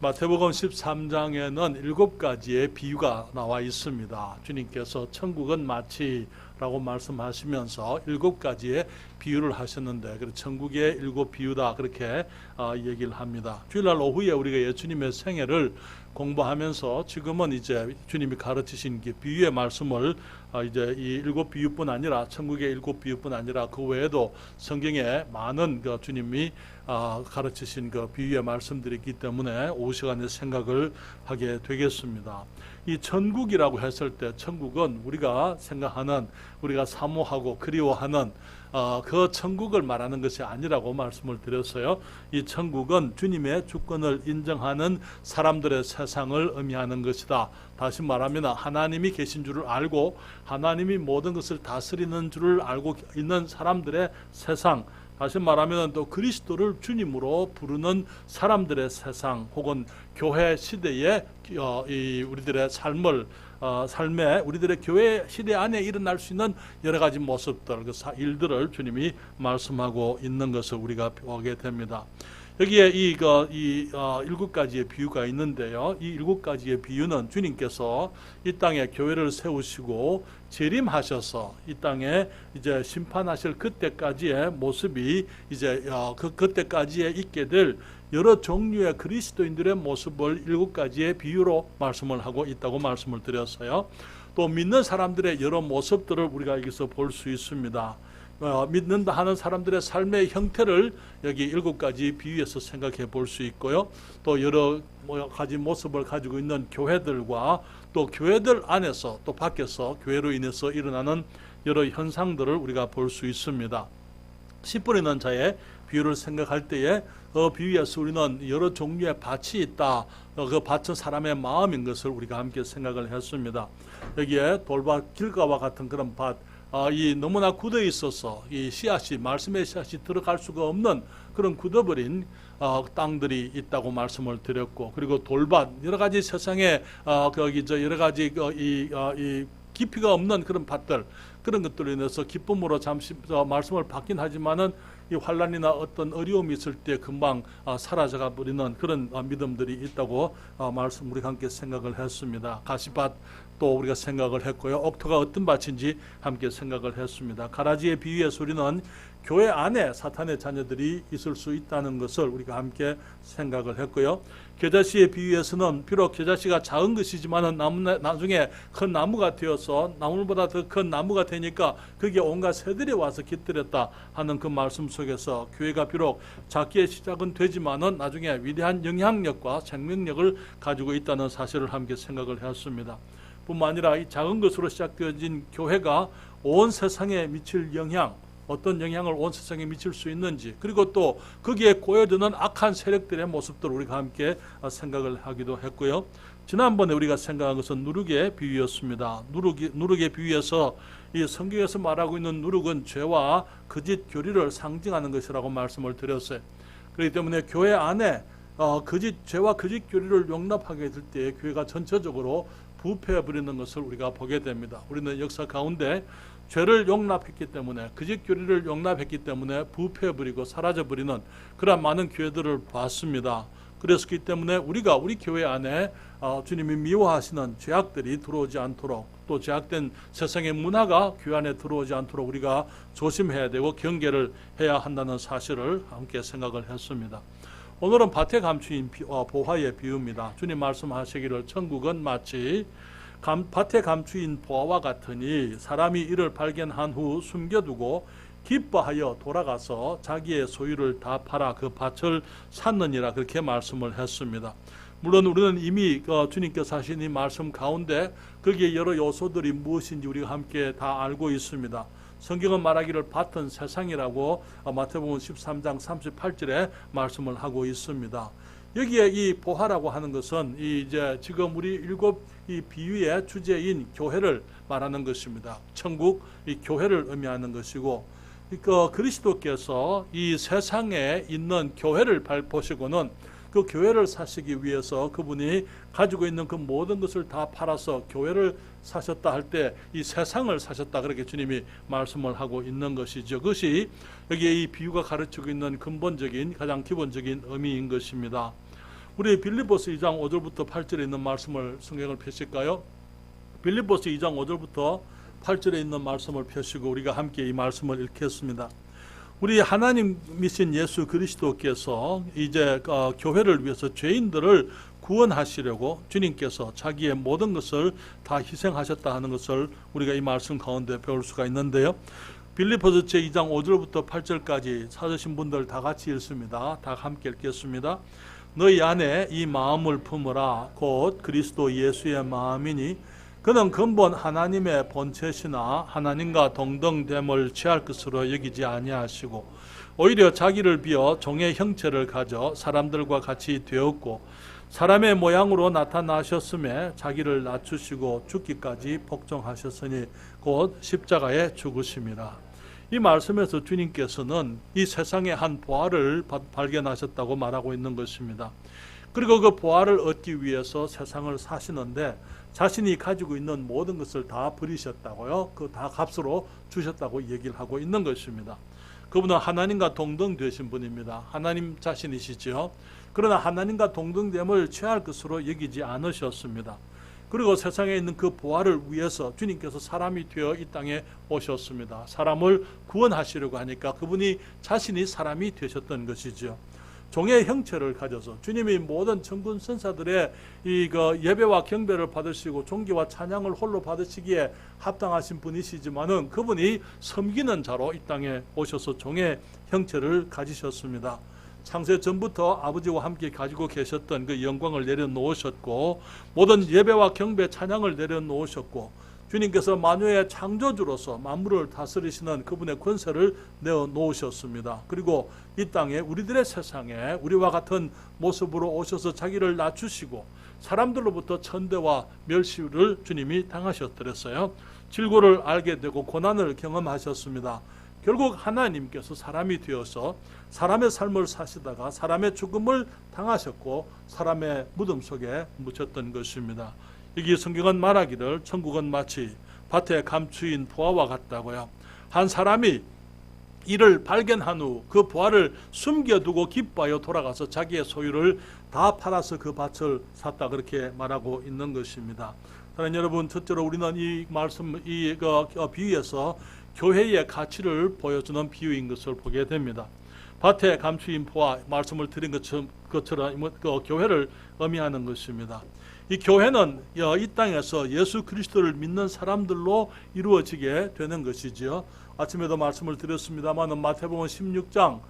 마태복음 13장에는 7가지의 비유가 나와 있습니다. 주님께서 천국은 마치라고 말씀하시면서 7가지의 비유를 하셨는데, 천국의 7비유다 그렇게 얘기를 합니다. 주일날 오후에 우리가 예수님의 생애를 공부하면서 지금은 이제 주님이 가르치신 비유의 말씀을 이제 이 7비유뿐 아니라 천국의 7비유뿐 아니라 그 외에도 성경에 많은 주님이 가르치신 비유의 말씀들이 있기 때문에 오후 시간에 생각을 하게 되겠습니다. 이 천국이라고 했을 때 천국은 우리가 생각하는, 우리가 사모하고 그리워하는 그 천국을 말하는 것이 아니라고 말씀을 드렸어요. 이 천국은 주님의 주권을 인정하는 사람들의 세상을 의미하는 것이다. 다시 말하면 하나님이 계신 줄을 알고 하나님이 모든 것을 다스리는 줄을 알고 있는 사람들의 세상, 다시 말하면 또 그리스도를 주님으로 부르는 사람들의 세상, 혹은 교회 시대의 우리들의 삶에 우리들의 교회 시대 안에 일어날 수 있는 여러 가지 모습들, 그 일들을 주님이 말씀하고 있는 것을 우리가 보게 됩니다. 여기에 이 7가지의 비유가 있는데요. 이 7가지의 비유는 주님께서 이 땅에 교회를 세우시고 재림하셔서 이 땅에 이제 심판하실 그때까지의 모습이 이제 그때까지에 있게 될 여러 종류의 그리스도인들의 모습을 7가지의 비유로 말씀을 하고 있다고 말씀을 드렸어요. 또 믿는 사람들의 여러 모습들을 우리가 여기서 볼 수 있습니다. 믿는다 하는 사람들의 삶의 형태를 여기 7가지 비유에서 생각해 볼 수 있고요. 또 여러 가지 모습을 가지고 있는 교회들과 또 교회들 안에서 또 밖에서 교회로 인해서 일어나는 여러 현상들을 우리가 볼 수 있습니다. 씨 뿌리는 자의 비유를 생각할 때에 그 비유에서 우리는 여러 종류의 밭이 있다. 그 밭은 사람의 마음인 것을 우리가 함께 생각을 했습니다. 여기에 돌밭, 길가와 같은 그런 밭, 이 너무나 굳어 있어서 이 씨앗이, 말씀의 씨앗이 들어갈 수가 없는 그런 굳어버린 땅들이 있다고 말씀을 드렸고, 그리고 돌밭, 여러 가지 세상에 여러 가지 이 깊이가 없는 그런 밭들, 그런 것들로 인해서 기쁨으로 잠시 말씀을 받긴 하지만은 이 환란이나 어떤 어려움이 있을 때 금방 사라져가 버리는 그런 믿음들이 있다고 말씀 우리가 함께 생각을 했습니다. 가시밭 또 우리가 생각을 했고요. 옥토가 어떤 밭인지 함께 생각을 했습니다. 가라지의 비유의 소리는 교회 안에 사탄의 자녀들이 있을 수 있다는 것을 우리가 함께 생각을 했고요. 겨자씨의 비유에서는 비록 겨자씨가 작은 것이지만 나중에 큰 나무가 되어서 나무보다 더 큰 나무가 되니까 거기에 온갖 새들이 와서 깃들였다 하는 그 말씀 속에서 교회가 비록 작게 시작은 되지만은 나중에 위대한 영향력과 생명력을 가지고 있다는 사실을 함께 생각을 했습니다. 뿐만 아니라 이 작은 것으로 시작되어진 교회가 온 세상에 미칠 영향, 어떤 영향을 온 세상에 미칠 수 있는지, 그리고 또 거기에 꼬여드는 악한 세력들의 모습들을 우리가 함께 생각을 하기도 했고요. 지난번에 우리가 생각한 것은 누룩의 비유였습니다. 누룩의 비유에서 이 성경에서 말하고 있는 누룩은 죄와 거짓 교리를 상징하는 것이라고 말씀을 드렸어요. 그렇기 때문에 교회 안에 죄와 거짓 교리를 용납하게 될 때 교회가 전체적으로 부패해버리는 것을 우리가 보게 됩니다. 우리는 역사 가운데 죄를 용납했기 때문에, 거짓 교리를 용납했기 때문에 부패해버리고 사라져버리는 그런 많은 교회들을 봤습니다. 그랬기 때문에 우리가 우리 교회 안에 주님이 미워하시는 죄악들이 들어오지 않도록, 또 죄악된 세상의 문화가 교회 안에 들어오지 않도록 우리가 조심해야 되고 경계를 해야 한다는 사실을 함께 생각을 했습니다. 오늘은 밭에 감추인 보화의 비유입니다. 주님 말씀하시기를 천국은 마치 밭에 감추인 보화와 같으니 사람이 이를 발견한 후 숨겨두고 기뻐하여 돌아가서 자기의 소유를 다 팔아 그 밭을 샀느니라, 그렇게 말씀을 했습니다. 물론 우리는 이미 주님께서 하신 이 말씀 가운데 거기에 여러 요소들이 무엇인지 우리가 함께 다 알고 있습니다. 성경은 말하기를 밭은 세상이라고 마태복음 13장 38절에 말씀을 하고 있습니다. 여기에 이 보화라고 하는 것은 이제 지금 우리 7이 비유의 주제인 교회를 말하는 것입니다. 천국, 이 교회를 의미하는 것이고, 그리스도께서 이 세상에 있는 교회를 보시고는 그 교회를 사시기 위해서 그분이 가지고 있는 그 모든 것을 다 팔아서 교회를 사셨다 할 때 이 세상을 사셨다, 그렇게 주님이 말씀을 하고 있는 것이죠. 그것이 여기에 이 비유가 가르치고 있는 근본적인, 가장 기본적인 의미인 것입니다. 우리 빌립보서 2장 5절부터 8절에 있는 말씀을 성경을 펴실까요? 빌립보서 2장 5절부터 8절에 있는 말씀을 펴시고 우리가 함께 이 말씀을 읽겠습니다. 우리 하나님이신 예수 그리스도께서 이제 교회를 위해서 죄인들을 구원하시려고 주님께서 자기의 모든 것을 다 희생하셨다 하는 것을 우리가 이 말씀 가운데 배울 수가 있는데요. 빌립보서 제2장 5절부터 8절까지 찾으신 분들 다 같이 읽습니다. 다 함께 읽겠습니다. 너희 안에 이 마음을 품으라. 곧 그리스도 예수의 마음이니 그는 근본 하나님의 본체시나 하나님과 동등됨을 취할 것으로 여기지 아니하시고 오히려 자기를 비어 종의 형체를 가져 사람들과 같이 되었고 사람의 모양으로 나타나셨음에 자기를 낮추시고 죽기까지 복종하셨으니 곧 십자가에 죽으심이라. 이 말씀에서 주님께서는 이 세상의 한 보화를 발견하셨다고 말하고 있는 것입니다. 그리고 그 보화를 얻기 위해서 세상을 사시는데 자신이 가지고 있는 모든 것을 다 버리셨다고요. 그 다 값으로 주셨다고 얘기를 하고 있는 것입니다. 그분은 하나님과 동등되신 분입니다. 하나님 자신이시죠. 그러나 하나님과 동등됨을 취할 것으로 여기지 않으셨습니다. 그리고 세상에 있는 그 보화를 위해서 주님께서 사람이 되어 이 땅에 오셨습니다. 사람을 구원하시려고 하니까 그분이 자신이 사람이 되셨던 것이죠. 종의 형체를 가져서 주님이 모든 천군 천사들의 예배와 경배를 받으시고 존귀와 찬양을 홀로 받으시기에 합당하신 분이시지만은 그분이 섬기는 자로 이 땅에 오셔서 종의 형체를 가지셨습니다. 창세 전부터 아버지와 함께 가지고 계셨던 그 영광을 내려놓으셨고 모든 예배와 경배 찬양을 내려놓으셨고 주님께서 만유의 창조주로서 만물을 다스리시는 그분의 권세를 내어놓으셨습니다. 그리고 이 땅에 우리들의 세상에 우리와 같은 모습으로 오셔서 자기를 낮추시고 사람들로부터 천대와 멸시를 주님이 당하셨더랬어요. 질고를 알게 되고 고난을 경험하셨습니다. 결국 하나님께서 사람이 되어서 사람의 삶을 사시다가 사람의 죽음을 당하셨고 사람의 무덤 속에 묻혔던 것입니다. 여기 성경은 말하기를 천국은 마치 밭에 감추인 보화와 같다고요. 한 사람이 이를 발견한 후 그 보화를 숨겨두고 기뻐하여 돌아가서 자기의 소유를 다 팔아서 그 밭을 샀다 그렇게 말하고 있는 것입니다. 사랑하는 여러분, 첫째로 우리는 이 말씀 이 비유에서 교회의 가치를 보여주는 비유인 것을 보게 됩니다. 밭에 감추인 보화 말씀을 드린 것처럼 그 교회를 의미하는 것입니다. 이 교회는 이 땅에서 예수 그리스도를 믿는 사람들로 이루어지게 되는 것이지요. 아침에도 말씀을 드렸습니다만 마태복음 16장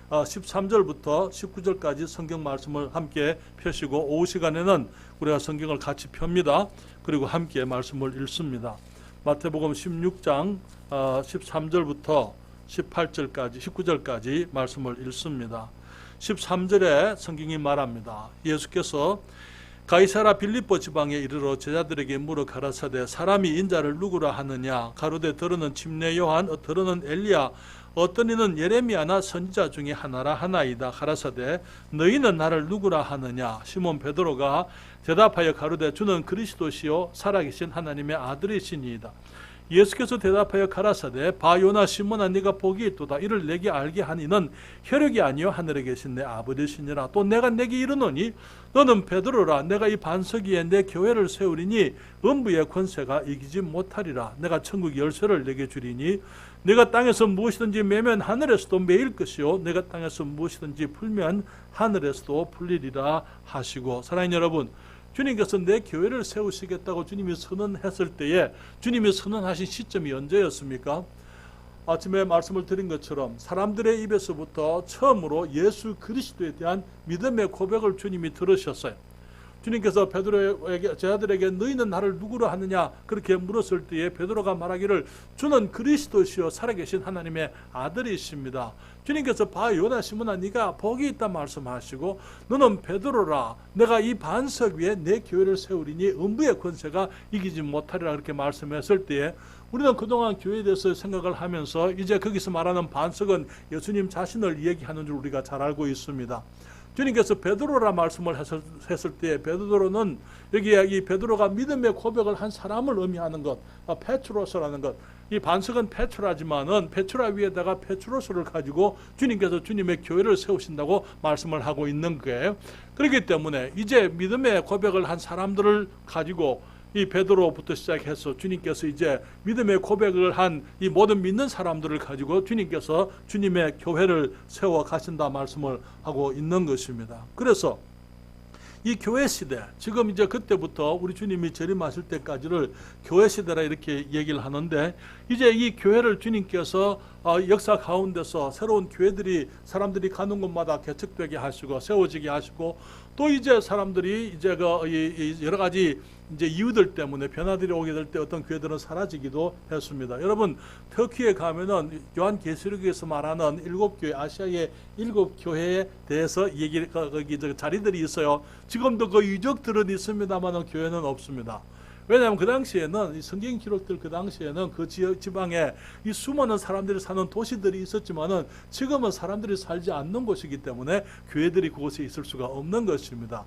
13절부터 19절까지 성경 말씀을 함께 펴시고 오후 시간에는 우리가 성경을 같이 펴니다. 그리고 함께 말씀을 읽습니다. 마태복음 16장 13절부터 18절까지 19절까지 말씀을 읽습니다. 13절에 성경이 말합니다. 예수께서 가이사라 빌립보 지방에 이르러 제자들에게 물어 가라사대 사람이 인자를 누구라 하느냐 가로되 더러는 침례 요한 더러는 엘리야 어떤 이는 예레미야나 선지자 중에 하나라 하나이다. 가라사대 너희는 나를 누구라 하느냐 시몬 베드로가 대답하여 가로되 주는 그리스도시요 살아계신 하나님의 아들이시니이다. 예수께서 대답하여 가라사대 바 요나 시몬아 네가 복이 있도다. 이를 내게 알게 하니는 혈육이 아니요 하늘에 계신 내 아버지시니라. 또 내가 내게 이르노니 너는 베드로라. 내가 이 반석 위에 내 교회를 세우리니 음부의 권세가 이기지 못하리라. 내가 천국 열쇠를 내게 주리니 내가 땅에서 무엇이든지 매면 하늘에서도 매일 것이요 내가 땅에서 무엇이든지 풀면 하늘에서도 풀리리라 하시고. 사랑하는 여러분, 주님께서 내 교회를 세우시겠다고 주님이 선언했을 때에 주님이 선언하신 시점이 언제였습니까? 아침에 말씀을 드린 것처럼 사람들의 입에서부터 처음으로 예수 그리스도에 대한 믿음의 고백을 주님이 들으셨어요. 주님께서 베드로에게 제자들에게 너희는 나를 누구로 하느냐 그렇게 물었을 때에 베드로가 말하기를 주는 그리스도시요 살아계신 하나님의 아들이십니다. 주님께서 바 요나 시몬아 네가 복이 있다 말씀하시고 너는 베드로라. 내가 이 반석 위에 내 교회를 세우리니 음부의 권세가 이기지 못하리라 그렇게 말씀했을 때에 우리는 그동안 교회에 대해서 생각을 하면서 이제 거기서 말하는 반석은 예수님 자신을 얘기하는 줄 우리가 잘 알고 있습니다. 주님께서 베드로라 말씀을 했을 때 베드로는 여기에 이 베드로가 믿음의 고백을 한 사람을 의미하는 것, 페트로스라는 것, 이 반석은 페트라지만은 페트라 위에다가 페트로스를 가지고 주님께서 주님의 교회를 세우신다고 말씀을 하고 있는 거예요. 그렇기 때문에 이제 믿음의 고백을 한 사람들을 가지고 이 베드로부터 시작해서 주님께서 이제 믿음의 고백을 한 이 모든 믿는 사람들을 가지고 주님께서 주님의 교회를 세워 가신다 말씀을 하고 있는 것입니다. 그래서 이 교회 시대, 지금 이제 그때부터 우리 주님이 재림하실 때까지를 교회 시대라 이렇게 얘기를 하는데, 이제 이 교회를 주님께서 역사 가운데서 새로운 교회들이 사람들이 가는 곳마다 개척되게 하시고 세워지게 하시고, 또 이제 사람들이 이제 여러 가지 이제 이유들 때문에 변화들이 오게 될 때 어떤 교회들은 사라지기도 했습니다. 여러분, 터키에 가면은 요한계시록에서 말하는 7교회, 아시아의 7교회에 대해서 거기 자리들이 있어요. 지금도 그 유적들은 있습니다만 교회는 없습니다. 왜냐하면 그 당시에는 이 성경 기록들, 그 당시에는 그 지방에 이 수많은 사람들이 사는 도시들이 있었지만은 지금은 사람들이 살지 않는 곳이기 때문에 교회들이 그곳에 있을 수가 없는 것입니다.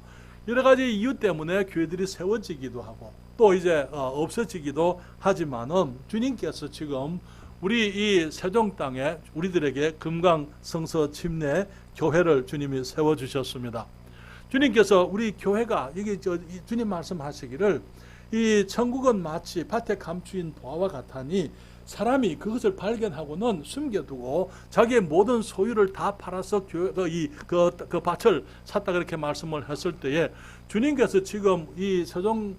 여러 가지 이유 때문에 교회들이 세워지기도 하고 또 이제 없어지기도 하지만은 주님께서 지금 우리 이 세종 땅에 우리들에게 금강성서 침례 교회를 주님이 세워주셨습니다. 주님께서 우리 교회가 여기 주님 말씀하시기를 이 천국은 마치 밭에 감추인 보화와 같으니 사람이 그것을 발견하고는 숨겨두고 자기의 모든 소유를 다 팔아서 그 밭을 샀다 그렇게 말씀을 했을 때에 주님께서 지금 이 세종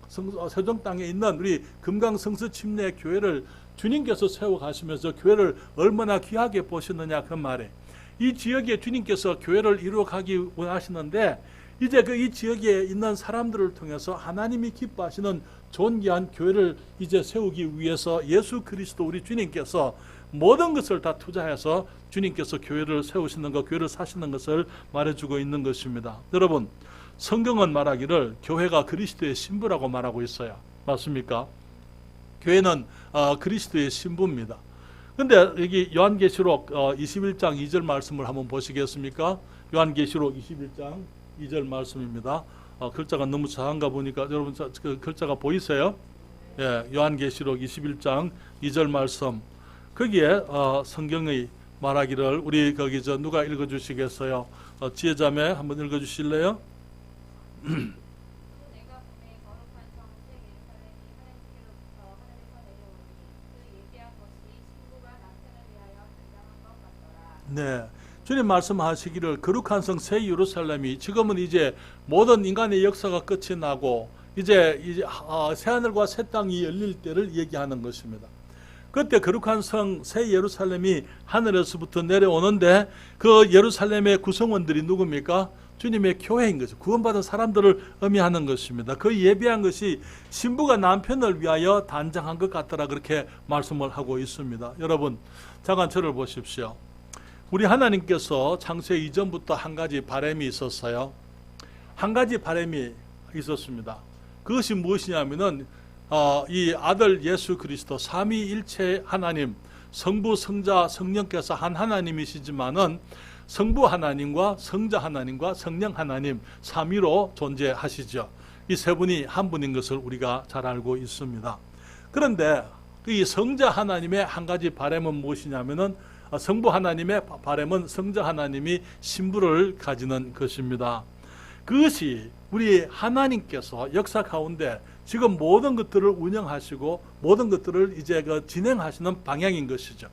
땅에 있는 우리 금강성서 침례 교회를 주님께서 세워가시면서 교회를 얼마나 귀하게 보시느냐 그 말에, 이 지역에 주님께서 교회를 이루어가기 원하시는데 이제 이 지역에 있는 사람들을 통해서 하나님이 기뻐하시는 존귀한 교회를 이제 세우기 위해서 예수 그리스도 우리 주님께서 모든 것을 다 투자해서 주님께서 교회를 세우시는 것, 교회를 사시는 것을 말해주고 있는 것입니다. 여러분, 성경은 말하기를 교회가 그리스도의 신부라고 말하고 있어요. 맞습니까? 교회는 그리스도의 신부입니다. 근데 여기 요한계시록 21장 2절 말씀을 한번 보시겠습니까? 요한계시록 21장 2절 말씀입니다. 글자가 너무 작은가 보니까 여러분 그 글자가 보이세요? 예, 요한계시록 21장 2절 말씀. 거기에 성경의 말하기를 우리 거기 누가 읽어 주시겠어요? 지혜자매 한번 읽어 주실래요? 네. 주님 말씀하시기를 거룩한 성 새 예루살렘이 지금은 이제 모든 인간의 역사가 끝이 나고 이제 새하늘과 새 땅이 열릴 때를 얘기하는 것입니다. 그때 거룩한 성 새 예루살렘이 하늘에서부터 내려오는데 그 예루살렘의 구성원들이 누굽니까? 주님의 교회인 거죠. 구원받은 사람들을 의미하는 것입니다. 그 예비한 것이 신부가 남편을 위하여 단장한 것 같더라 그렇게 말씀을 하고 있습니다. 여러분, 잠깐 저를 보십시오. 우리 하나님께서 창세 이전부터 한 가지 바람이 있었어요. 한 가지 바람이 있었습니다. 그것이 무엇이냐면은 이 아들 예수 그리스도 삼위일체 하나님, 성부, 성자, 성령께서 한 하나님이시지만은 성부 하나님과 성자 하나님과 성령 하나님 삼위로 존재하시죠. 이 세 분이 한 분인 것을 우리가 잘 알고 있습니다. 그런데 이 성자 하나님의 한 가지 바람은 무엇이냐면은 성부 하나님의 바람은 성자 하나님이 신부를 가지는 것입니다. 그것이 우리 하나님께서 역사 가운데 지금 모든 것들을 운영하시고 모든 것들을 이제 진행하시는 방향인 것이죠.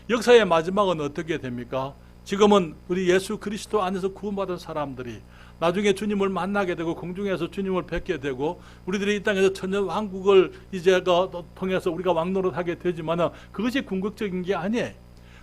역사의 마지막은 어떻게 됩니까? 지금은 우리 예수 그리스도 안에서 구원받은 사람들이 나중에 주님을 만나게 되고 공중에서 주님을 뵙게 되고 우리들이 이 땅에서 천년 왕국을 이제 통해서 우리가 왕노릇하게 되지만 그것이 궁극적인 게 아니에요.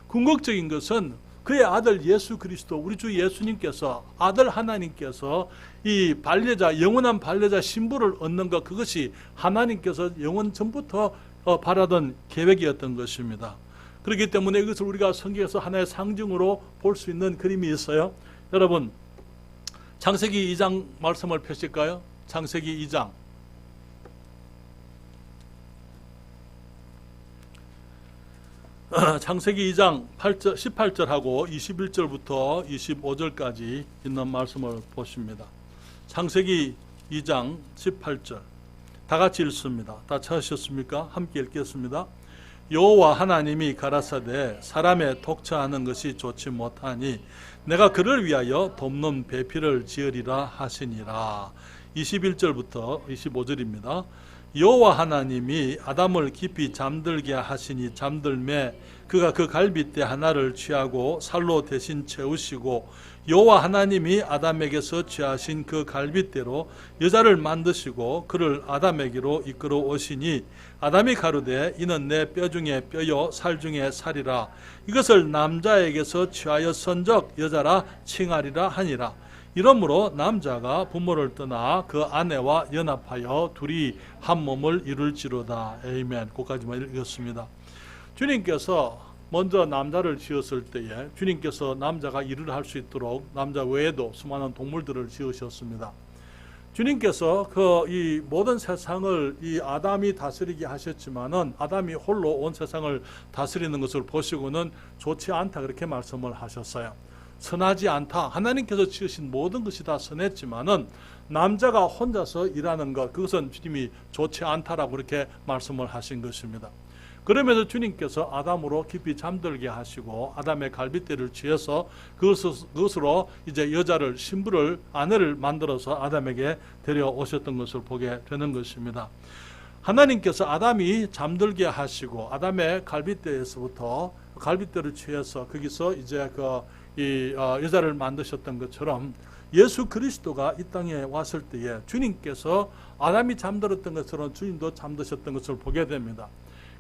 궁극적인 것은 그의 아들 예수 그리스도 우리 주 예수님께서 아들 하나님께서 이 반려자 영원한 반려자 신부를 얻는 것, 그것이 하나님께서 영원 전부터 바라던 계획이었던 것입니다. 그렇기 때문에 이것을 우리가 성경에서 하나의 상징으로 볼 수 있는 그림이 있어요. 여러분, 창세기 2장 말씀을 펴실까요? 창세기 2장. 창세기 2장 18절하고 21절부터 25절까지 있는 말씀을 보십니다. 창세기 2장 18절 다 같이 읽습니다. 다 찾으셨습니까? 함께 읽겠습니다. 여호와 하나님이 가라사대 사람의 독처하는 것이 좋지 못하니 내가 그를 위하여 돕는 배필을 지으리라 하시니라. 21절부터 25절입니다. 여호와 하나님이 아담을 깊이 잠들게 하시니 잠들매 그가 그 갈빗대 하나를 취하고 살로 대신 채우시고 여호와 하나님이 아담에게서 취하신 그 갈빗대로 여자를 만드시고 그를 아담에게로 이끌어 오시니 아담이 가로되 이는 내 뼈 중에 뼈요 살 중에 살이라. 이것을 남자에게서 취하여 선적 여자라 칭하리라 하니라. 이러므로 남자가 부모를 떠나 그 아내와 연합하여 둘이 한 몸을 이룰지로다. 아멘. 거기까지만 읽었습니다. 주님께서 먼저 남자를 지었을 때에 주님께서 남자가 일을 할 수 있도록 남자 외에도 수많은 동물들을 지으셨습니다. 주님께서 이 모든 세상을 이 아담이 다스리게 하셨지만은 아담이 홀로 온 세상을 다스리는 것을 보시고는 좋지 않다 그렇게 말씀을 하셨어요. 선하지 않다. 하나님께서 지으신 모든 것이 다 선했지만은 남자가 혼자서 일하는 것, 그것은 주님이 좋지 않다라고 그렇게 말씀을 하신 것입니다. 그러면서 주님께서 아담으로 깊이 잠들게 하시고 아담의 갈빗대를 취해서 그것으로 이제 여자를 신부를 아내를 만들어서 아담에게 데려오셨던 것을 보게 되는 것입니다. 하나님께서 아담이 잠들게 하시고 아담의 갈빗대에서부터 갈빗대를 취해서 거기서 이제 여자를 만드셨던 것처럼 예수 그리스도가 이 땅에 왔을 때에 주님께서 아담이 잠들었던 것처럼 주님도 잠드셨던 것을 보게 됩니다.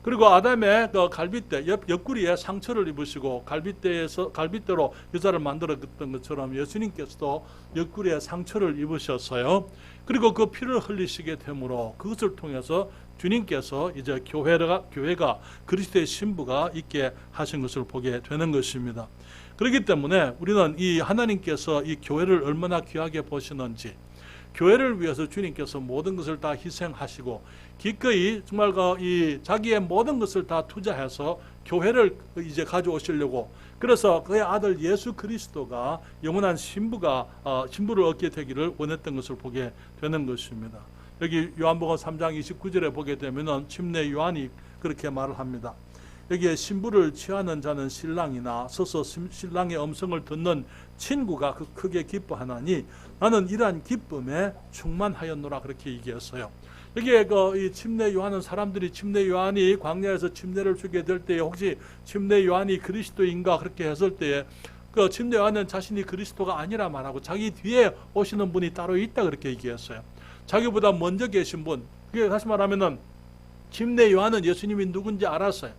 그리고 아담의 갈빗대 옆구리에 상처를 입으시고 갈빗대로 여자를 만들었던 것처럼 예수님께서도 옆구리에 상처를 입으셨어요. 그리고 그 피를 흘리시게 되므로 그것을 통해서 주님께서 이제 교회가 그리스도의 신부가 있게 하신 것을 보게 되는 것입니다. 그렇기 때문에 우리는 이 하나님께서 이 교회를 얼마나 귀하게 보시는지, 교회를 위해서 주님께서 모든 것을 다 희생하시고 기꺼이 정말 이 자기의 모든 것을 다 투자해서 교회를 이제 가져오시려고, 그래서 그의 아들 예수 그리스도가 영원한 신부를 얻게 되기를 원했던 것을 보게 되는 것입니다. 여기 요한복음 3장 29절에 보게 되면은 침례 요한이 그렇게 말을 합니다. 여기에 신부를 취하는 자는 신랑이나 서서 신랑의 음성을 듣는 친구가 크게 기뻐하나니 나는 이러한 기쁨에 충만하였노라 그렇게 얘기했어요. 여기에 이 침례 요한은 사람들이 침례 요한이 광야에서 침례를 주게 될 때에 혹시 침례 요한이 그리스도인가 그렇게 했을 때에 침례 요한은 자신이 그리스도가 아니라 말하고 자기 뒤에 오시는 분이 따로 있다 그렇게 얘기했어요. 자기보다 먼저 계신 분. 그게 다시 말하면은 침례 요한은 예수님이 누군지 알았어요.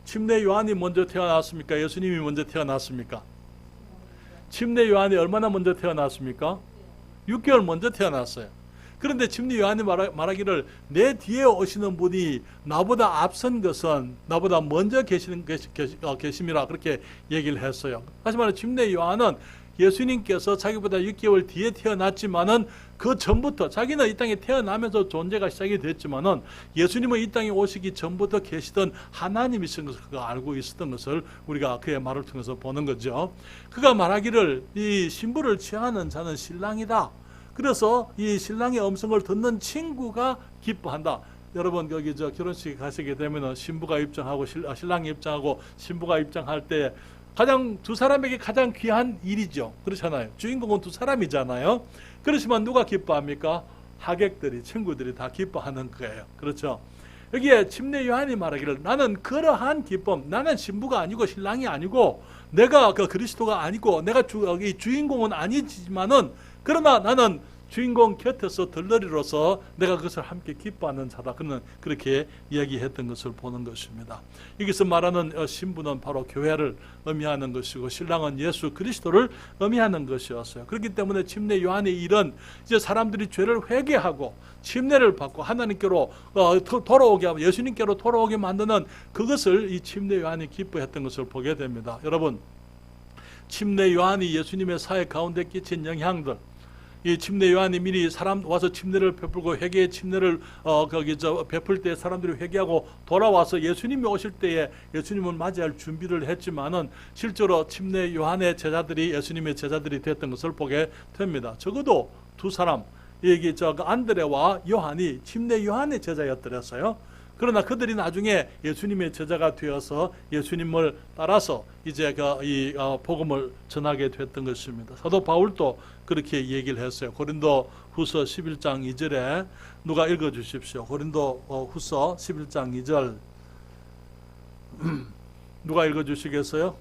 침례 요한이 먼저 태어났습니까? 예수님이 먼저 태어났습니까? 침례 요한이 얼마나 먼저 태어났습니까? 6개월 먼저 태어났어요. 그런데 침례 요한이 말하기를 내 뒤에 오시는 분이 나보다 앞선 것은 나보다 먼저 계심이라 그렇게 얘기를 했어요. 다시 말해 침례 요한은 예수님께서 자기보다 6개월 뒤에 태어났지만은 그 전부터 자기는 이 땅에 태어나면서 존재가 시작이 됐지만은 예수님은 이 땅에 오시기 전부터 계시던 하나님이신 것을 그가 알고 있었던 것을 우리가 그의 말을 통해서 보는 거죠. 그가 말하기를 이 신부를 취하는 자는 신랑이다. 그래서 이 신랑의 음성을 듣는 친구가 기뻐한다. 여러분 거기 결혼식 가시게 되면은 신부가 입장하고 신랑이 입장하고 신부가 입장할 때 두 사람에게 가장 귀한 일이죠. 그렇잖아요. 주인공은 두 사람이잖아요. 그렇지만 누가 기뻐합니까? 하객들이, 친구들이 다 기뻐하는 거예요. 그렇죠. 여기에 침례 요한이 말하기를 나는 그러한 기쁨, 나는 신부가 아니고 신랑이 아니고 내가 그리스도가 아니고 내가 주인공은 아니지만은 그러나 나는 주인공 곁에서 들러리로서 내가 그것을 함께 기뻐하는 자다. 그는 그렇게 이야기했던 것을 보는 것입니다. 여기서 말하는 신부는 바로 교회를 의미하는 것이고 신랑은 예수 그리스도를 의미하는 것이었어요. 그렇기 때문에 침례 요한의 일은 이제 사람들이 죄를 회개하고 침례를 받고 하나님께로 돌아오게 하고 예수님께로 돌아오게 만드는 그것을 이 침례 요한이 기뻐했던 것을 보게 됩니다. 여러분, 침례 요한이 예수님의 사회 가운데 끼친 영향들, 이 침례 요한이 미리 사람 와서 침례를 베풀고 회개의 침례를 베풀 때 사람들이 회개하고 돌아와서 예수님이 오실 때에 예수님을 맞이할 준비를 했지만은 실제로 침례 요한의 제자들이 예수님의 제자들이 됐던 것을 보게 됩니다. 적어도 두 사람, 안드레와 요한이 침례 요한의 제자였더랬어요. 그러나 그들이 나중에 예수님의 제자가 되어서 예수님을 따라서 이제 이 복음을 전하게 됐던 것입니다. 사도 바울도 그렇게 얘기를 했어요. 고린도 후서 11장 2절에 누가 읽어 주십시오. 고린도 후서 11장 2절 누가 읽어 주시겠어요?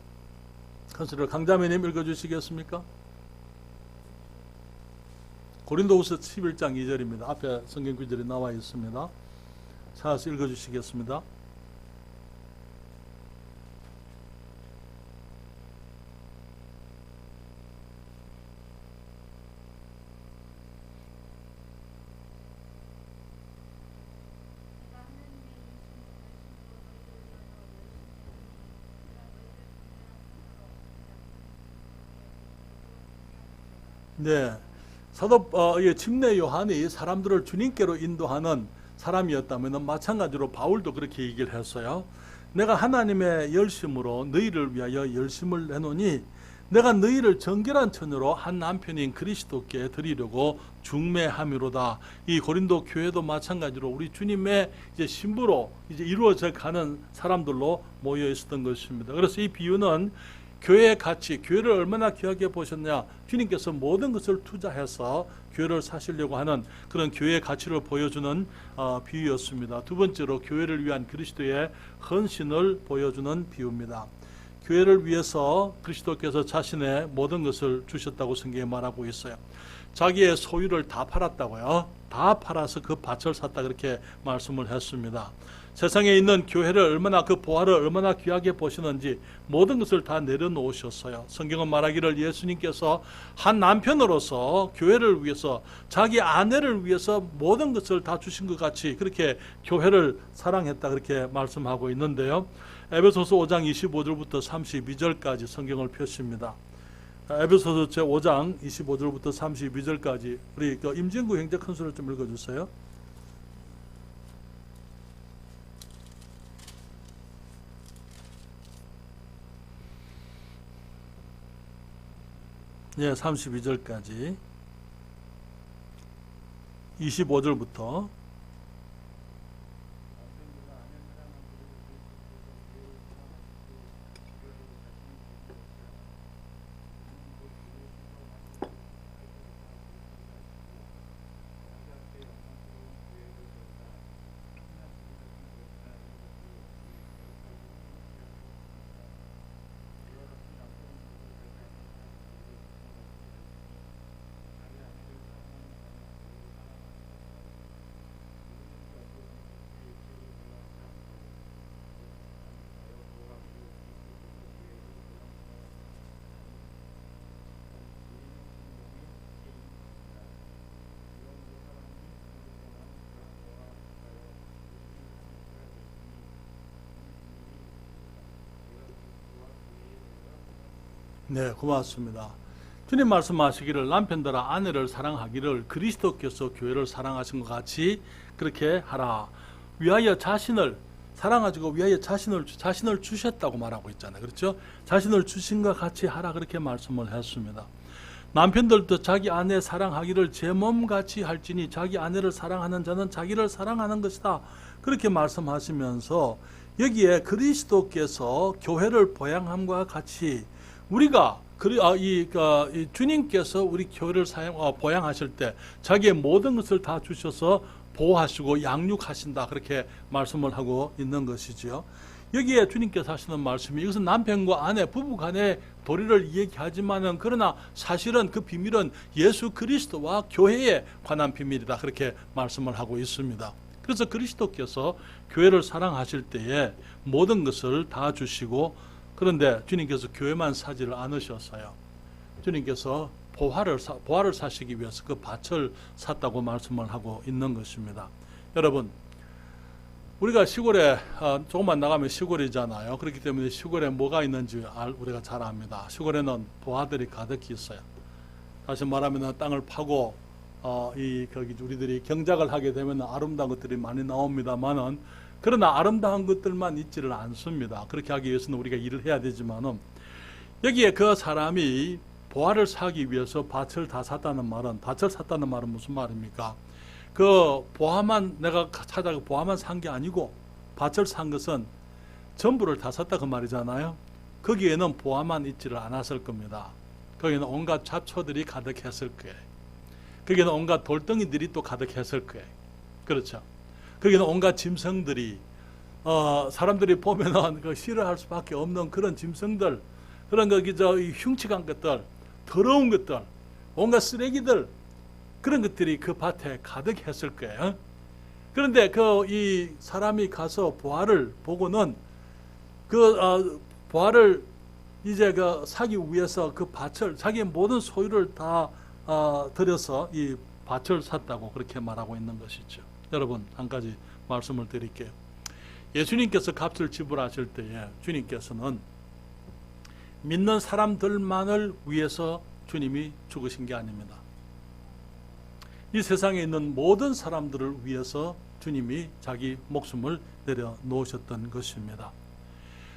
컨스를 강자매님 읽어 주시겠습니까? 고린도후서 11장 2절입니다. 앞에 성경 구절이 나와 있습니다. 찾아서 읽어 주시겠습니다. 네, 사도 침례 요한이 사람들을 주님께로 인도하는 사람이었다면 마찬가지로 바울도 그렇게 얘기를 했어요. 내가 하나님의 열심으로 너희를 위하여 열심을 내노니 내가 너희를 정결한 처녀로 한 남편인 그리스도께 드리려고 중매함이로다. 이 고린도 교회도 마찬가지로 우리 주님의 이제 신부로 이제 이루어져 가는 사람들로 모여 있었던 것입니다. 그래서 이 비유는 교회의 가치, 교회를 얼마나 귀하게 보셨냐, 주님께서 모든 것을 투자해서 교회를 사시려고 하는 그런 교회의 가치를 보여주는 비유였습니다. 두 번째로 교회를 위한 그리스도의 헌신을 보여주는 비유입니다. 교회를 위해서 그리스도께서 자신의 모든 것을 주셨다고 성경에 말하고 있어요. 자기의 소유를 다 팔았다고요. 다 팔아서 그 밭을 샀다 그렇게 말씀을 했습니다. 세상에 있는 교회를 얼마나 그 보화를 얼마나 귀하게 보시는지 모든 것을 다 내려놓으셨어요. 성경은 말하기를 예수님께서 한 남편으로서 교회를 위해서 자기 아내를 위해서 모든 것을 다 주신 것 같이 그렇게 교회를 사랑했다 그렇게 말씀하고 있는데요. 에베소서 5장 25절부터 32절까지 성경을 펴십니다. 에베소서 제5장 25절부터 32절까지 우리 임진구 형제 큰소리를 좀 읽어주세요. 예, 32절까지 25절부터 네, 고맙습니다. 주님 말씀하시기를 남편들아 아내를 사랑하기를 그리스도께서 교회를 사랑하신 것 같이 그렇게 하라. 위하여 자신을 사랑하시고 위하여 자신을 주셨다고 말하고 있잖아요. 그렇죠? 자신을 주신 것 같이 하라 그렇게 말씀을 했습니다. 남편들도 자기 아내 사랑하기를 제 몸같이 할지니 자기 아내를 사랑하는 자는 자기를 사랑하는 것이다. 그렇게 말씀하시면서 여기에 그리스도께서 교회를 보양함과 같이 우리가 주님께서 우리 교회를 보양하실 때 자기의 모든 것을 다 주셔서 보호하시고 양육하신다 그렇게 말씀을 하고 있는 것이지요. 여기에 주님께서 하시는 말씀이 이것은 남편과 아내 부부 간의 도리를 얘기하지만은 그러나 사실은 그 비밀은 예수 그리스도와 교회에 관한 비밀이다 그렇게 말씀을 하고 있습니다. 그래서 그리스도께서 교회를 사랑하실 때에 모든 것을 다 주시고 그런데 주님께서 교회만 사지를 않으셨어요. 주님께서 보화를 사시기 위해서 그 밭을 샀다고 말씀을 하고 있는 것입니다. 여러분, 우리가 시골에 조금만 나가면 시골이잖아요. 그렇기 때문에 시골에 뭐가 있는지 우리가 잘 압니다. 시골에는 보화들이 가득히 있어요. 다시 말하면 땅을 파고 거기 우리들이 경작을 하게 되면 아름다운 것들이 많이 나옵니다만은 그러나 아름다운 것들만 있지를 않습니다. 그렇게 하기 위해서는 우리가 일을 해야 되지만은 여기에 그 사람이 보화를 사기 위해서 밭을 다 샀다는 말은 무슨 말입니까? 그 보화만 내가 찾아가 보화만 산 게 아니고 밭을 산 것은 전부를 다 샀다 그 말이잖아요. 거기에는 보화만 있지를 않았을 겁니다. 거기는 온갖 잡초들이 가득했을 거예요. 거기는 온갖 돌덩이들이 또 가득했을 거예요. 그렇죠. 거기는 온갖 짐승들이 사람들이 보면은 그 싫어할 수밖에 없는 그런 짐승들, 그런 이 흉측한 것들, 더러운 것들, 온갖 쓰레기들, 그런 것들이 그 밭에 가득했을 거예요. 그런데 이 사람이 가서 보화를 보고는 보화를 이제 사기 위해서 그 밭을, 자기의 모든 소유를 다 들여서 이 밭을 샀다고 그렇게 말하고 있는 것이죠. 여러분, 한 가지 말씀을 드릴게요. 예수님께서 값을 지불하실 때에 주님께서는 믿는 사람들만을 위해서 주님이 죽으신 게 아닙니다. 이 세상에 있는 모든 사람들을 위해서 주님이 자기 목숨을 내려놓으셨던 것입니다.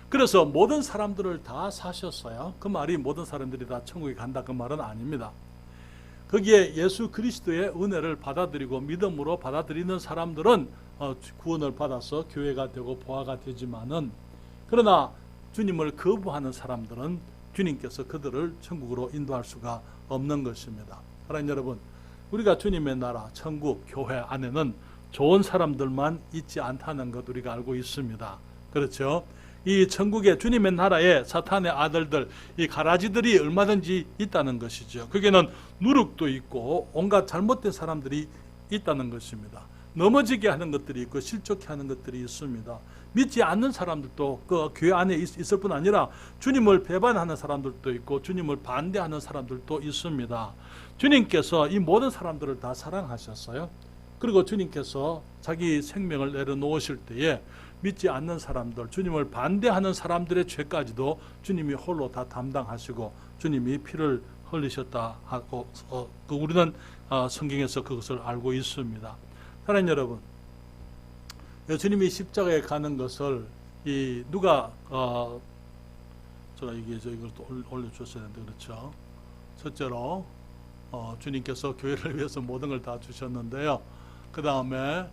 그래서 모든 사람들을 다 사셨어요. 그 말이 모든 사람들이 다 천국에 간다 그 말은 아닙니다. 거기에 예수 그리스도의 은혜를 받아들이고 믿음으로 받아들이는 사람들은 구원을 받아서 교회가 되고 보화가 되지만은, 그러나 주님을 거부하는 사람들은 주님께서 그들을 천국으로 인도할 수가 없는 것입니다. 사랑하는 여러분, 우리가 주님의 나라, 천국, 교회 안에는 좋은 사람들만 있지 않다는 것 우리가 알고 있습니다. 그렇죠? 이 천국의 주님의 나라에 사탄의 아들들, 이 가라지들이 얼마든지 있다는 것이죠. 거기에는 누룩도 있고 온갖 잘못된 사람들이 있다는 것입니다. 넘어지게 하는 것들이 있고 실족해 하는 것들이 있습니다. 믿지 않는 사람들도 그 교회 안에 있을 뿐 아니라 주님을 배반하는 사람들도 있고 주님을 반대하는 사람들도 있습니다. 주님께서 이 모든 사람들을 다 사랑하셨어요. 그리고 주님께서 자기 생명을 내려놓으실 때에 믿지 않는 사람들, 주님을 반대하는 사람들의 죄까지도 주님이 홀로 다 담당하시고 주님이 피를 흘리셨다 하고 우리는 성경에서 그것을 알고 있습니다. 사랑하는 여러분, 주님이 십자가에 가는 것을 누가 제가 이걸 또 올려줬어야 되는데, 그렇죠? 첫째로 주님께서 교회를 위해서 모든 걸 다 주셨는데요. 그 다음에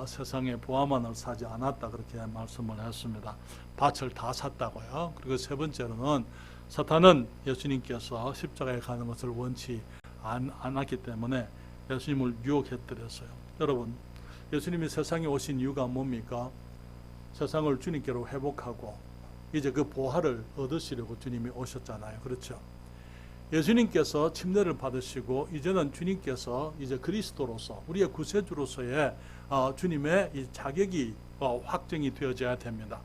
세상에 보화만을 사지 않았다 그렇게 말씀을 했습니다. 밭을 다 샀다고요. 그리고 세 번째로는 사탄은 예수님께서 십자가에 가는 것을 원치 않았기 때문에 예수님을 유혹했더랬어요. 여러분, 예수님이 세상에 오신 이유가 뭡니까? 세상을 주님께로 회복하고 이제 그 보화를 얻으시려고 주님이 오셨잖아요. 그렇죠? 예수님께서 침례를 받으시고 이제는 주님께서 이제 그리스도로서 우리의 구세주로서의 주님의 이 자격이 확정이 되어져야 됩니다.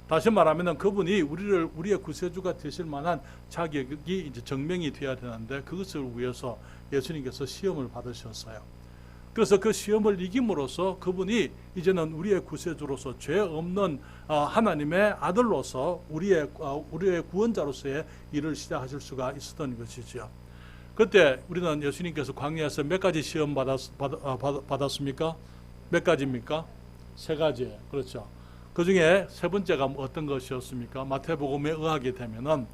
다시 말하면 그분이 우리의 구세주가 되실 만한 자격이 이제 증명이 되어야 되는데, 그것을 위해서 예수님께서 시험을 받으셨어요. 그래서 그 시험을 이김으로써 그분이 이제는 우리의 구세주로서 죄 없는 하나님의 아들로서 우리의 구원자로서의 일을 시작하실 수가 있었던 것이죠. 그때 우리는 예수님께서 광야에서 몇 가지 시험 받았습니까? 몇 가지입니까? 세 가지. 그렇죠. 그 중에 세 번째가 어떤 것이었습니까? 마태복음에 의하게 되면은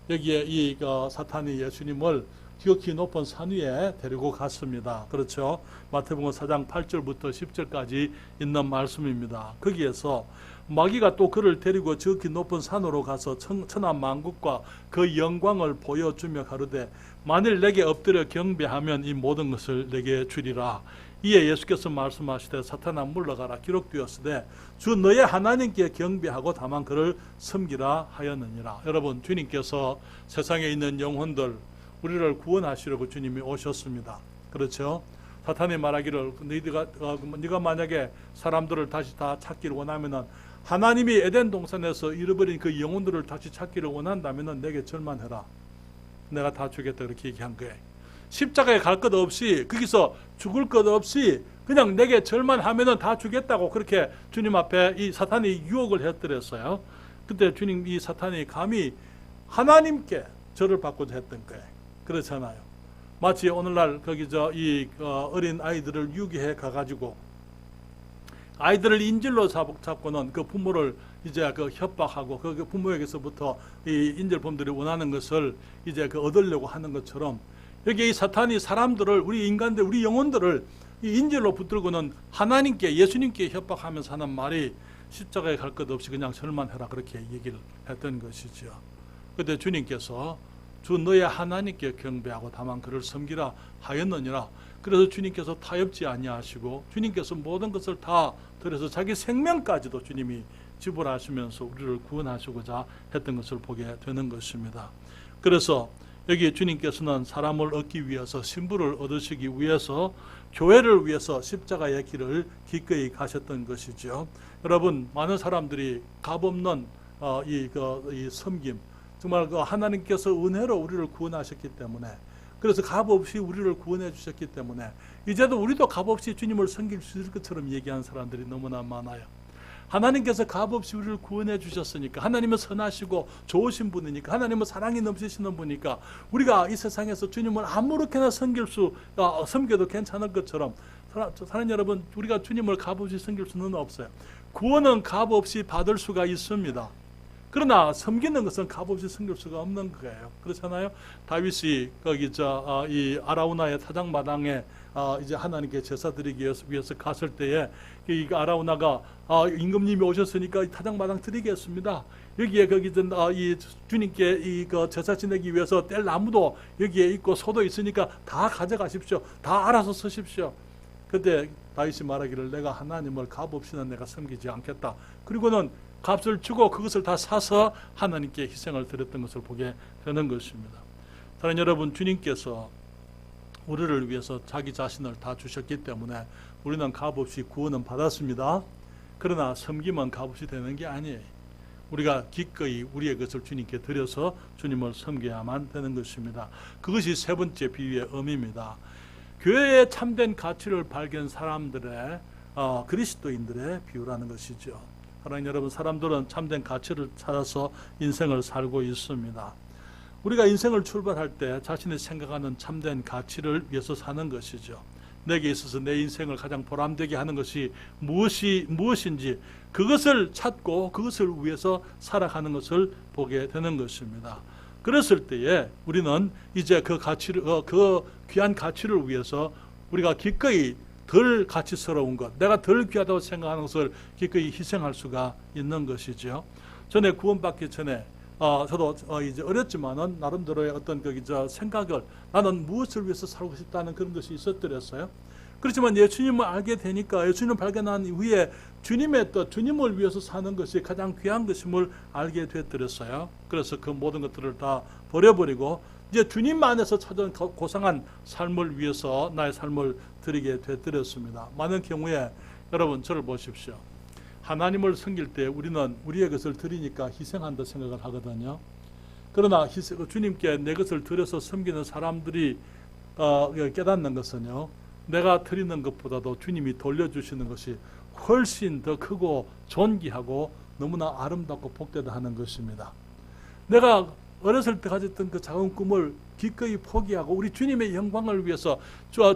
여기에 사탄이 예수님을 지극히 높은 산 위에 데리고 갔습니다. 그렇죠? 마태복음 4장 8절부터 10절까지 있는 말씀입니다. 거기에서 마귀가 또 그를 데리고 지극히 높은 산으로 가서 천하 만국과 그 영광을 보여주며 가로되 만일 내게 엎드려 경배하면 이 모든 것을 내게 주리라. 이에 예수께서 말씀하시되 사탄아 물러가라, 기록되었으되 주 너의 하나님께 경배하고 다만 그를 섬기라 하였느니라. 여러분, 주님께서 세상에 있는 영혼들 우리를 구원하시려고 주님이 오셨습니다. 그렇죠? 사탄이 말하기를 네가 만약에 사람들을 다시 다 찾기를 원하면은, 하나님이 에덴 동산에서 잃어버린 그 영혼들을 다시 찾기를 원한다면은 내게 절만해라. 내가 다 주겠다 그렇게 얘기한 거예요. 십자가에 갈 것 없이, 거기서 죽을 것 없이 그냥 내게 절만하면은 다 주겠다고 그렇게 주님 앞에 이 사탄이 유혹을 했더랬어요. 그때 주님, 이 사탄이 감히 하나님께 절을 받고자 했던 거예요. 그렇잖아요. 마치 오늘날 이 어린 아이들을 유기해 가가지고 아이들을 인질로 잡고는 그 부모를 이제 협박하고 그 부모에게서부터 이 인질범들이 원하는 것을 이제 얻으려고 하는 것처럼, 여기 이 사탄이 사람들을, 우리 인간들, 우리 영혼들을 이 인질로 붙들고는 하나님께, 예수님께 협박하면서 하는 말이, 십자가에 갈 것 없이 그냥 절만 해라 그렇게 얘기를 했던 것이죠. 그때 주님께서 주 너의 하나님께 경배하고 다만 그를 섬기라 하였느니라. 그래서 주님께서 타협지 아니하시고 주님께서 모든 것을 다 들여서 자기 생명까지도 주님이 지불하시면서 우리를 구원하시고자 했던 것을 보게 되는 것입니다. 그래서 여기 주님께서는 사람을 얻기 위해서, 신부를 얻으시기 위해서, 교회를 위해서 십자가의 길을 기꺼이 가셨던 것이죠. 여러분, 많은 사람들이 값없는 이 섬김, 정말 하나님께서 은혜로 우리를 구원하셨기 때문에, 그래서 값없이 우리를 구원해 주셨기 때문에 이제도 우리도 값없이 주님을 섬길 수 있을 것처럼 얘기하는 사람들이 너무나 많아요. 하나님께서 값없이 우리를 구원해 주셨으니까, 하나님은 선하시고 좋으신 분이니까, 하나님은 사랑이 넘치시는 분이니까 우리가 이 세상에서 주님을 아무렇게나 섬겨도 괜찮을 것처럼, 사랑하는 여러분, 우리가 주님을 값없이 섬길 수는 없어요. 구원은 값없이 받을 수가 있습니다. 그러나 섬기는 것은 값없이 섬길 수가 없는 거예요. 그렇잖아요. 다윗이 거기 이 아라우나의 타작마당에 이제 하나님께 제사 드리기 위해서 갔을 때에 이 아라우나가 임금님이 오셨으니까 타작마당 드리겠습니다. 여기에 이 주님께 제사 지내기 위해서 뗄 나무도 여기에 있고 소도 있으니까 다 가져가십시오. 다 알아서 쓰십시오. 그때 다윗이 말하기를 내가 하나님을 값없이는 내가 섬기지 않겠다. 그리고는 값을 주고 그것을 다 사서 하나님께 희생을 드렸던 것을 보게 되는 것입니다. 사랑하는 여러분, 주님께서 우리를 위해서 자기 자신을 다 주셨기 때문에 우리는 값없이 구원은 받았습니다. 그러나 섬김은 값없이 되는 게 아니에요. 우리가 기꺼이 우리의 것을 주님께 드려서 주님을 섬겨야만 되는 것입니다. 그것이 세 번째 비유의 의미입니다. 교회의 참된 가치를 발견한 사람들의 그리스도인들의 비유라는 것이죠. 사랑하는 여러분, 사람들은 참된 가치를 찾아서 인생을 살고 있습니다. 우리가 인생을 출발할 때 자신이 생각하는 참된 가치를 위해서 사는 것이죠. 내게 있어서 내 인생을 가장 보람되게 하는 것이 무엇인지 그것을 찾고 그것을 위해서 살아가는 것을 보게 되는 것입니다. 그랬을 때에 우리는 이제 그 귀한 가치를 위해서 우리가 기꺼이 덜 가치스러운 것, 내가 덜 귀하다고 생각하는 것을 기꺼이 희생할 수가 있는 것이죠. 전에 구원받기 전에 저도 이제 어렸지만은 나름대로의 어떤 생각을, 나는 무엇을 위해서 살고 싶다는 그런 것이 있었더랬어요. 그렇지만 예수님을 알게 되니까, 예수님을 발견한 이후에 주님의 뜻, 주님을 위해서 사는 것이 가장 귀한 것임을 알게 되었더랬어요. 그래서 그 모든 것들을 다 버려버리고 이제 주님 안에서 찾은 고상한 삶을 위해서 나의 삶을 드리게 되었습니다. 많은 경우에 여러분 저를 보십시오. 하나님을 섬길 때 우리는 우리의 것을 드리니까 희생한다 생각을 하거든요. 그러나 주님께 내 것을 드려서 섬기는 사람들이 깨닫는 것은요, 내가 드리는 것보다도 주님이 돌려주시는 것이 훨씬 더 크고 존귀하고 너무나 아름답고 복되다 하는 것입니다. 내가 어렸을 때 가졌던 그 작은 꿈을 기꺼이 포기하고 우리 주님의 영광을 위해서,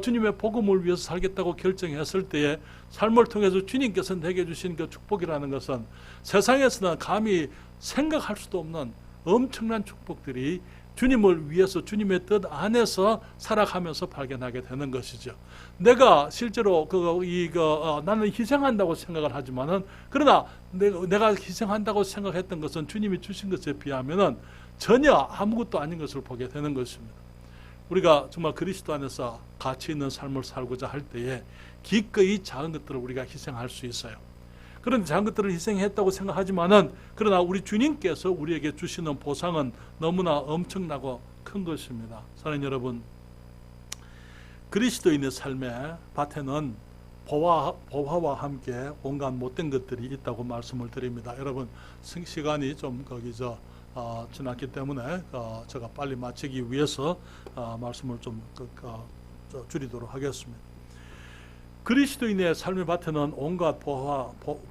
주님의 복음을 위해서 살겠다고 결정했을 때에 삶을 통해서 주님께서 내게 주신 그 축복이라는 것은 세상에서는 감히 생각할 수도 없는 엄청난 축복들이 주님을 위해서 주님의 뜻 안에서 살아가면서 발견하게 되는 것이죠. 내가 실제로 나는 희생한다고 생각을 하지만은, 그러나 내가 희생한다고 생각했던 것은 주님이 주신 것에 비하면은 전혀 아무것도 아닌 것을 보게 되는 것입니다. 우리가 정말 그리스도 안에서 가치 있는 삶을 살고자 할 때에 기꺼이 작은 것들을 우리가 희생할 수 있어요. 그런데 작은 것들을 희생했다고 생각하지만은, 그러나 우리 주님께서 우리에게 주시는 보상은 너무나 엄청나고 큰 것입니다. 사랑하는 여러분, 그리스도인의 삶의 밭에는 보화와 함께 온갖 못된 것들이 있다고 말씀을 드립니다. 여러분, 시간이 좀 지났기 때문에 제가 빨리 마치기 위해서 말씀을 좀 줄이도록 하겠습니다. 그리스도인의 삶의 밭에는 온갖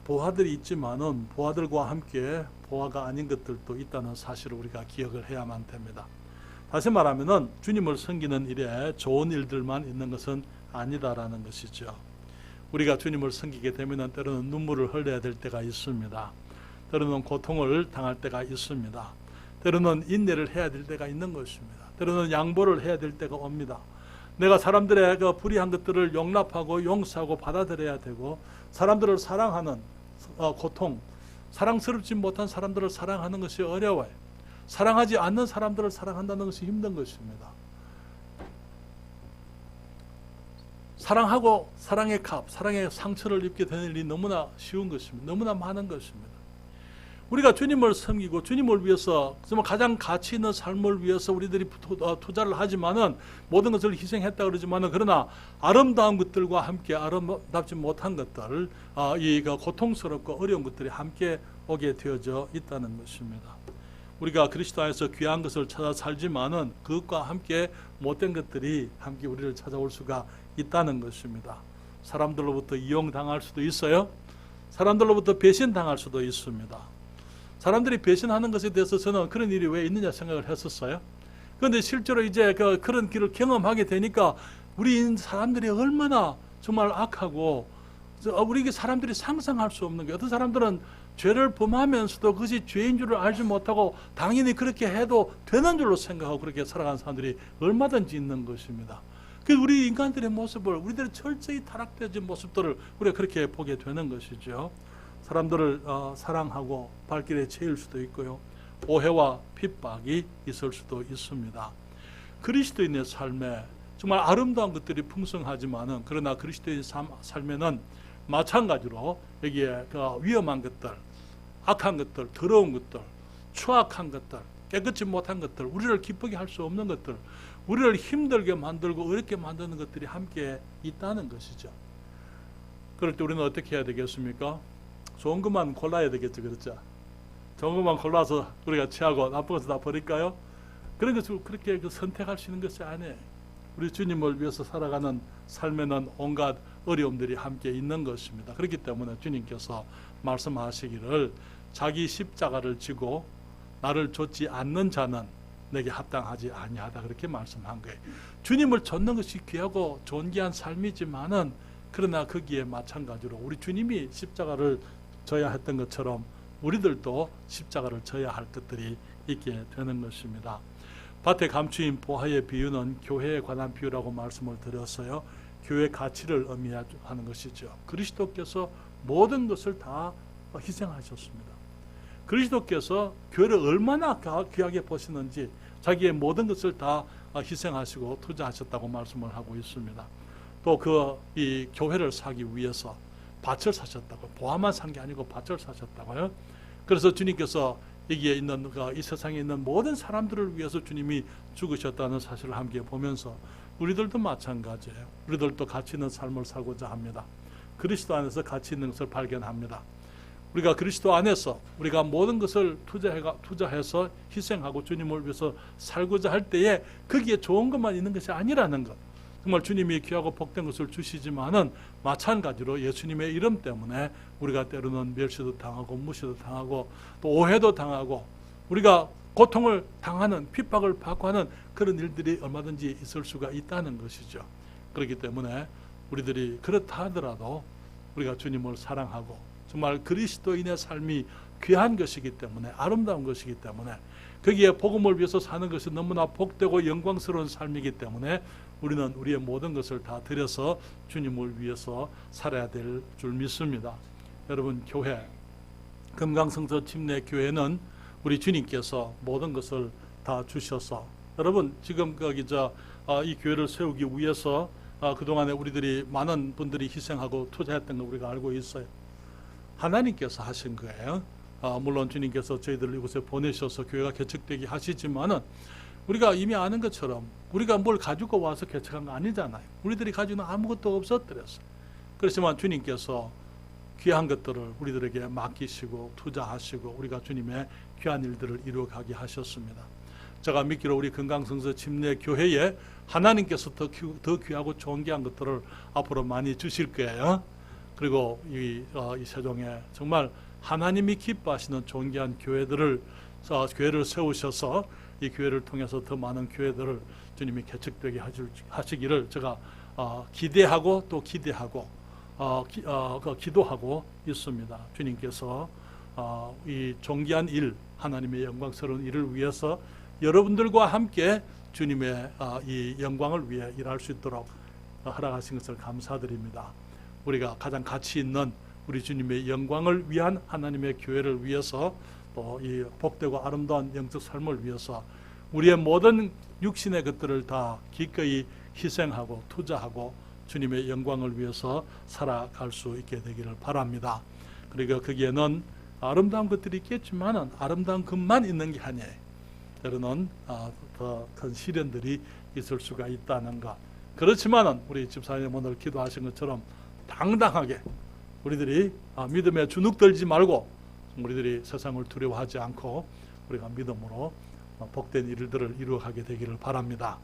보화들이 있지만은 보화들과 함께 보화가 아닌 것들도 있다는 사실을 우리가 기억을 해야만 됩니다. 다시 말하면은 주님을 섬기는 일에 좋은 일들만 있는 것은 아니다라는 것이죠. 우리가 주님을 섬기게 되면은 때로는 눈물을 흘려야 될 때가 있습니다. 때로는 고통을 당할 때가 있습니다. 때로는 인내를 해야 될 때가 있는 것입니다. 때로는 양보를 해야 될 때가 옵니다. 내가 사람들의 불의한 것들을 용납하고 용서하고 받아들여야 되고, 사람들을 사랑하는 고통, 사랑스럽지 못한 사람들을 사랑하는 것이 어려워요. 사랑하지 않는 사람들을 사랑한다는 것이 힘든 것입니다. 사랑하고 사랑의 값, 사랑의 상처를 입게 되는 일이 너무나 쉬운 것입니다. 너무나 많은 것입니다. 우리가 주님을 섬기고 주님을 위해서 정말 가장 가치 있는 삶을 위해서 우리들이 투자를 하지만은 모든 것을 희생했다 그러지만은 그러나 아름다운 것들과 함께 아름답지 못한 것들, 이 고통스럽고 어려운 것들이 함께 오게 되어져 있다는 것입니다. 우리가 그리스도 안에서 귀한 것을 찾아 살지만은 그것과 함께 못된 것들이 함께 우리를 찾아올 수가 있다는 것입니다. 사람들로부터 이용당할 수도 있어요. 사람들로부터 배신당할 수도 있습니다. 사람들이 배신하는 것에 대해서 저는 그런 일이 왜 있느냐 생각을 했었어요. 그런데 실제로 이제 그런 길을 경험하게 되니까 우리 사람들이 얼마나 정말 악하고 우리 사람들이 상상할 수 없는 게, 어떤 사람들은 죄를 범하면서도 그것이 죄인 줄을 알지 못하고 당연히 그렇게 해도 되는 줄로 생각하고 그렇게 살아가는 사람들이 얼마든지 있는 것입니다. 그 우리 인간들의 모습을, 우리들의 철저히 타락되어진 모습들을 우리가 그렇게 보게 되는 것이죠. 사람들을 사랑하고 발길에 채일 수도 있고요. 오해와 핍박이 있을 수도 있습니다. 그리스도인의 삶에 정말 아름다운 것들이 풍성하지만은, 그러나 그리스도의 삶에는 마찬가지로 여기에 위험한 것들, 악한 것들, 더러운 것들, 추악한 것들, 깨끗이 못한 것들, 우리를 기쁘게 할 수 없는 것들, 우리를 힘들게 만들고 어렵게 만드는 것들이 함께 있다는 것이죠. 그럴 때 우리는 어떻게 해야 되겠습니까? 좋은 것만 골라야 되겠죠. 그렇죠? 좋은 것만 골라서 우리가 취하고 나쁜 것을 다 버릴까요? 그런 것을 그렇게 선택할 수 있는 것이 아니에요. 우리 주님을 위해서 살아가는 삶에는 온갖 어려움들이 함께 있는 것입니다. 그렇기 때문에 주님께서 말씀하시기를 자기 십자가를 지고 나를 좇지 않는 자는 내게 합당하지 아니하다, 그렇게 말씀한 거예요. 주님을 좇는 것이 귀하고 존귀한 삶이지만은, 그러나 거기에 마찬가지로 우리 주님이 십자가를 져야 했던 것처럼 우리들도 십자가를 져야 할 것들이 있게 되는 것입니다. 밭에 감추인 보화의 비유는 교회에 관한 비유라고 말씀을 드렸어요. 교회 가치를 의미하는 것이죠. 그리스도께서 모든 것을 다 희생하셨습니다. 그리스도께서 교회를 얼마나 귀하게 보시는지 자기의 모든 것을 다 희생하시고 투자하셨다고 말씀을 하고 있습니다. 또 이 교회를 사기 위해서 밭을 사셨다고, 보화만 산 게 아니고 밭을 사셨다고요. 그래서 주님께서 여기에 있는 이 세상에 있는 모든 사람들을 위해서 주님이 죽으셨다는 사실을 함께 보면서 우리들도 마찬가지예요. 우리들도 가치 있는 삶을 살고자 합니다. 그리스도 안에서 가치 있는 것을 발견합니다. 우리가 그리스도 안에서 우리가 모든 것을 투자해서 희생하고 주님을 위해서 살고자 할 때에 거기에 좋은 것만 있는 것이 아니라는 것, 정말 주님이 귀하고 복된 것을 주시지만은 마찬가지로 예수님의 이름 때문에 우리가 때로는 멸시도 당하고 무시도 당하고 또 오해도 당하고 우리가 고통을 당하는, 핍박을 받고 하는 그런 일들이 얼마든지 있을 수가 있다는 것이죠. 그렇기 때문에 우리들이 그렇다 하더라도 우리가 주님을 사랑하고 정말 그리스도인의 삶이 귀한 것이기 때문에, 아름다운 것이기 때문에, 거기에 복음을 위해서 사는 것이 너무나 복되고 영광스러운 삶이기 때문에 우리는 우리의 모든 것을 다 들여서 주님을 위해서 살아야 될 줄 믿습니다. 여러분, 교회, 금강성서 침례교회는 우리 주님께서 모든 것을 다 주셔서, 여러분 지금 이 교회를 세우기 위해서 그동안에 우리들이 많은 분들이 희생하고 투자했던 거 우리가 알고 있어요. 하나님께서 하신 거예요. 물론 주님께서 저희들을 이곳에 보내셔서 교회가 개척되게 하시지만은 우리가 이미 아는 것처럼 우리가 뭘 가지고 와서 개척한 거 아니잖아요. 우리들이 가지고는 아무것도 없었더랬어요. 그렇지만 주님께서 귀한 것들을 우리들에게 맡기시고 투자하시고 우리가 주님의 귀한 일들을 이루어가게 하셨습니다. 제가 믿기로 우리 금강성서 침례교회에 하나님께서 더 귀하고 존귀한 것들을 앞으로 많이 주실 거예요. 그리고 이 세종에 정말 하나님이 기뻐하시는 존귀한 교회를 세우셔서 이 교회를 통해서 더 많은 교회들을 주님이 개척되게 하시기를 제가 기대하고 또 기대하고 기도하고 있습니다. 주님께서 이 존귀한 일, 하나님의 영광스러운 일을 위해서 여러분들과 함께 주님의 이 영광을 위해 일할 수 있도록 허락하신 것을 감사드립니다. 우리가 가장 가치 있는 우리 주님의 영광을 위한 하나님의 교회를 위해서 또 이 복되고 아름다운 영적 삶을 위해서 우리의 모든 육신의 것들을 다 기꺼이 희생하고 투자하고 주님의 영광을 위해서 살아갈 수 있게 되기를 바랍니다. 그리고 거기에는 아름다운 것들이 있겠지만 아름다운 것만 있는 게 아니에요. 때로는 더 큰 시련들이 있을 수가 있다는 것. 그렇지만 우리 집사님 오늘 기도하신 것처럼 당당하게 우리들이 믿음에 주눅 들지 말고 우리들이 세상을 두려워하지 않고 우리가 믿음으로 복된 일들을 이루어가게 되기를 바랍니다.